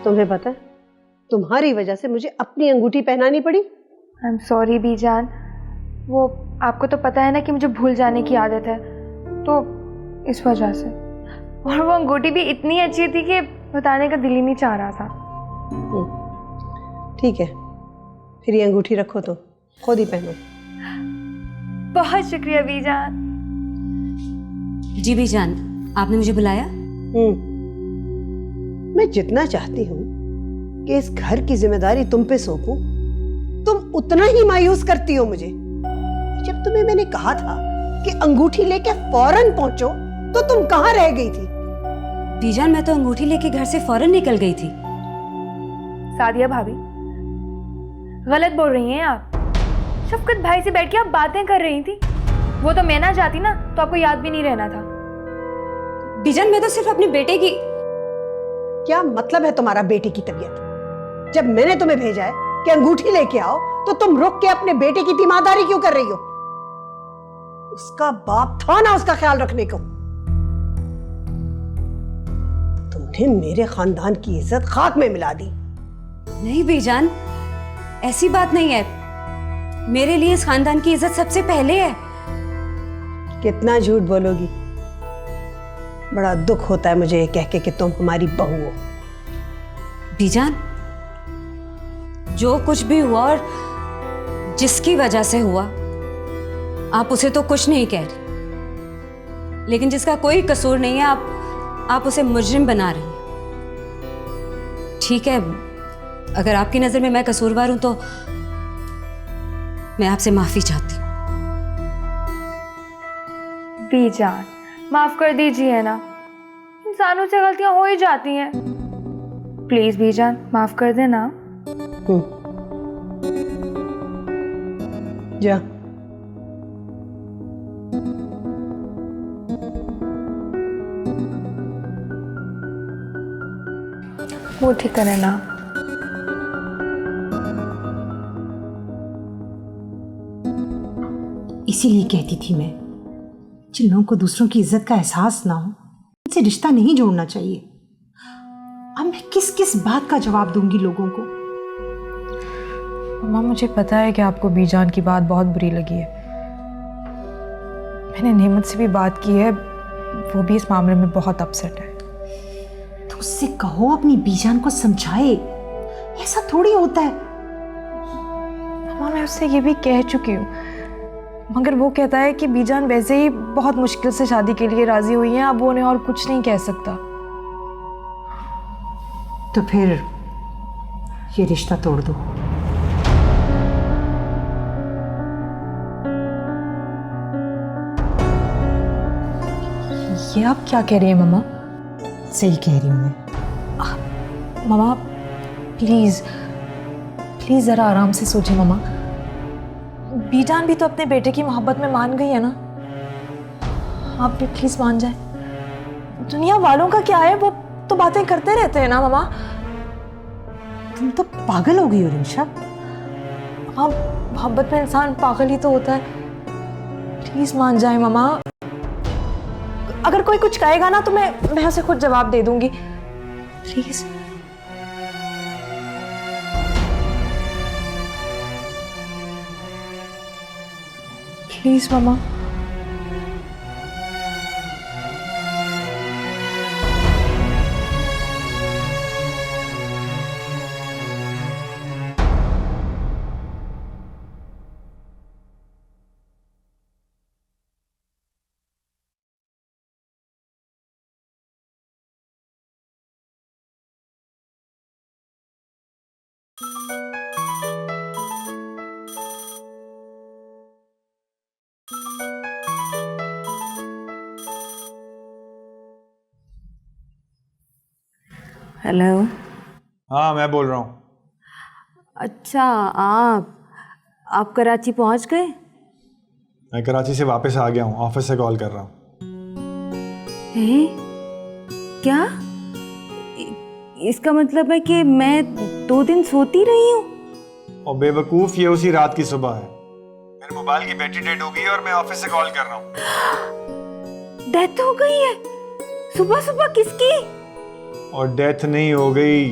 तुम्हें पता है, तुम्हारी वजह से मुझे अपनी अंगूठी पहनानी पड़ी। आई एम सॉरी बीजान, वो आपको तो पता है ना कि मुझे भूल जाने की आदत है, तो इस वजह से। और वो अंगूठी भी इतनी अच्छी थी कि बताने का दिल ही नहीं चाह रहा था। ठीक है, फिर ये अंगूठी रखो, तो खुद ही पहनो। बहुत शुक्रिया बीजान। जी बीजान, आपने मुझे बुलाया? मैं जितना चाहती हूँ कि इस घर की जिम्मेदारी तुम पे सौंपूं, तुम उतना ही मायूस करती हो मुझे। जब तुम्हें मैंने कहा था कि अंगूठी लेके फौरन पहुंचो, तो तुम कहाँ रह गई थी? बीजान, मैं तो अंगूठी लेके घर से फौरन निकल गई थी। सादिया भाभी, गलत बोल रही हैं आप। शफकत भाई से बैठ के आप बातें कर रही थी। वो तो मैं ना जाती ना, तो आपको याद भी नहीं रहना था। बीजान, मैं तो सिर्फ अपने बेटे की। क्या मतलब है तुम्हारा बेटे की तबीयत? जब मैंने तुम्हें भेजा है कि अंगूठी लेके आओ, तो तुम रुक के अपने बेटे की तीमारदारी क्यों कर रही हो? उसका बाप था ना उसका ख्याल रखने को। तुमने मेरे खानदान की इज्जत खाक में मिला दी। नहीं बीजान, ऐसी बात नहीं है। मेरे लिए इस खानदान की इज्जत सबसे पहले है। कितना झूठ बोलोगी? बड़ा दुख होता है मुझे ये कह के कि तुम हमारी बहू हो। बीजान, जो कुछ भी हुआ और जिसकी वजह से हुआ, आप उसे तो कुछ नहीं कह रही, लेकिन जिसका कोई कसूर नहीं है, आप उसे मुजरिम बना रही हैं। ठीक है, अगर आपकी नजर में मैं कसूरवार हूं तो मैं आपसे माफी चाहती हूँ। बीजान, माफ कर दीजिए ना, इंसानों से गलतियां हो ही जाती हैं। प्लीज बीजान, माफ कर देना। जा। वो ठीक करे ना। इसीलिए कहती थी मैं, जिन लोगों को दूसरों की इज्जत का एहसास ना हो, उनसे रिश्ता नहीं जोड़ना चाहिए। अब मैं किस किस बात का जवाब दूंगी लोगों को? मम्मा, मुझे पता है कि आपको बीजान की बात बहुत बुरी लगी है। मैंने नेमत से भी बात की है, वो भी इस मामले में बहुत अपसेट है। तो उससे कहो अपनी बीजान को समझाए, ऐसा थोड़ी होता है। मम्मा, मैं उससे ये भी कह चुकी हूँ, मगर वो कहता है कि बीजान वैसे ही बहुत मुश्किल से शादी के लिए राजी हुई है, अब वो उन्हें और कुछ नहीं कह सकता। तो फिर ये रिश्ता तोड़ दो। ये आप क्या कह रही हैं मम्मा? सही कह रही हूँ मैं। मम्मा प्लीज प्लीज जरा आराम से सोचिए मम्मा। बीजान भी तो अपने बेटे की मोहब्बत में मान गई है ना, आप भी प्लीज मान जाए। दुनिया वालों का क्या है, वो तो बातें करते रहते हैं ना मम्मा। तुम तो पागल हो गई हो रिंशा। हाँ, मोहब्बत में इंसान पागल ही तो होता है। प्लीज मान जाए मम्मा। अगर कोई कुछ कहेगा ना तो मैं उसे खुद जवाब दे दूंगी। प्लीज। प्लीज मम्मा। हेलो। हाँ, मैं बोल रहा हूँ। अच्छा, आप कराची पहुंच गए? मैं कराची से वापस आ गया हूँ, ऑफिस से कॉल कर रहा हूँ। क्या? इसका मतलब है कि मैं 2 दिन सोती रही हूँ? और बेवकूफ़, ये उसी रात की सुबह है। मेरे मोबाइल की बैटरी डेड हो गई है और मैं ऑफिस से कॉल कर रहा हूँ। डेथ हो गई है? सुबह सुबह किसकी? और डेथ नहीं हो गई,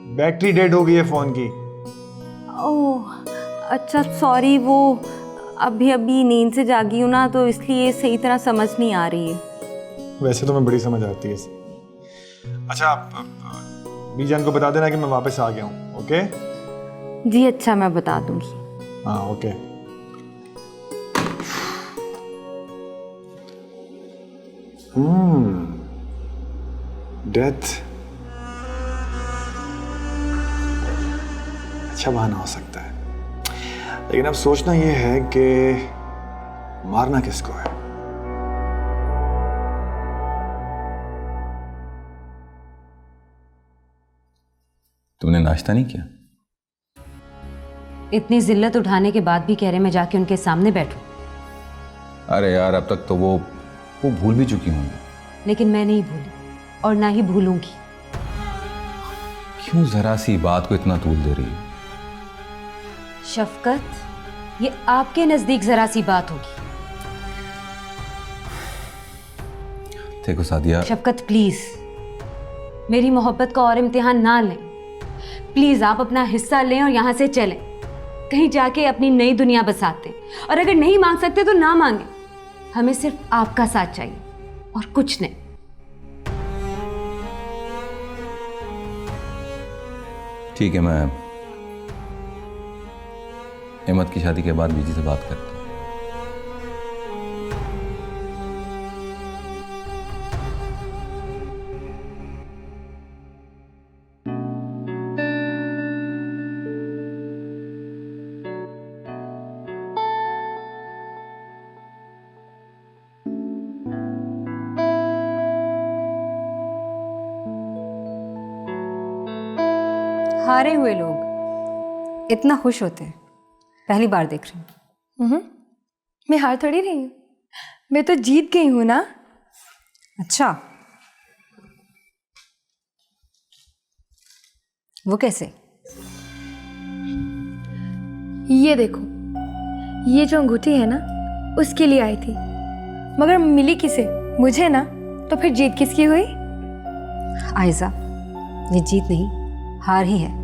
बैटरी डेड हो गई है फोन की। ओह अच्छा सॉरी, वो अभी अभी नींद से जागी हूँ ना, तो इसलिए सही तरह समझ नहीं आ रही है। वैसे तो मैं बड़ी समझ आती है। अच्छा आप बीजान को बता देना कि मैं वापस आ गया हूँ। ओके जी अच्छा, मैं बता दूंगी। हाँ ओके। डेथ अच्छा बहाना हो सकता है, लेकिन अब सोचना यह है कि मारना किसको है। तुमने नाश्ता नहीं किया? इतनी जिल्लत उठाने के बाद भी कह रहे मैं जाके उनके सामने बैठूं। अरे यार, अब तक तो वो भूल भी चुकी होंगी। लेकिन मैं नहीं भूली और ना ही भूलूंगी। क्यों जरा सी बात को इतना तूल दे रही है? शफकत, ये आपके नजदीक जरा सी बात होगी। देखो सादिया, शफकत प्लीज मेरी मोहब्बत का और इम्तिहान ना लें। प्लीज आप अपना हिस्सा लें और यहां से चलें, कहीं जाके अपनी नई दुनिया बसाते। और अगर नहीं मांग सकते तो ना मांगे, हमें सिर्फ आपका साथ चाहिए और कुछ नहीं। ठीक है, मैं अहमद की शादी के बाद बीजी से बात करता हूँ। हारे हुए लोग इतना खुश होते हैं, पहली बार देख रही हूँ। मैं हार थोड़ी रही हूँ, मैं तो जीत गई हूँ ना। अच्छा, वो कैसे? ये देखो, ये जो अंगूठी है ना, उसके लिए आई थी, मगर मिली किसे? मुझे ना। तो फिर जीत किसकी हुई? आयजा, ये जीत नहीं हार ही है।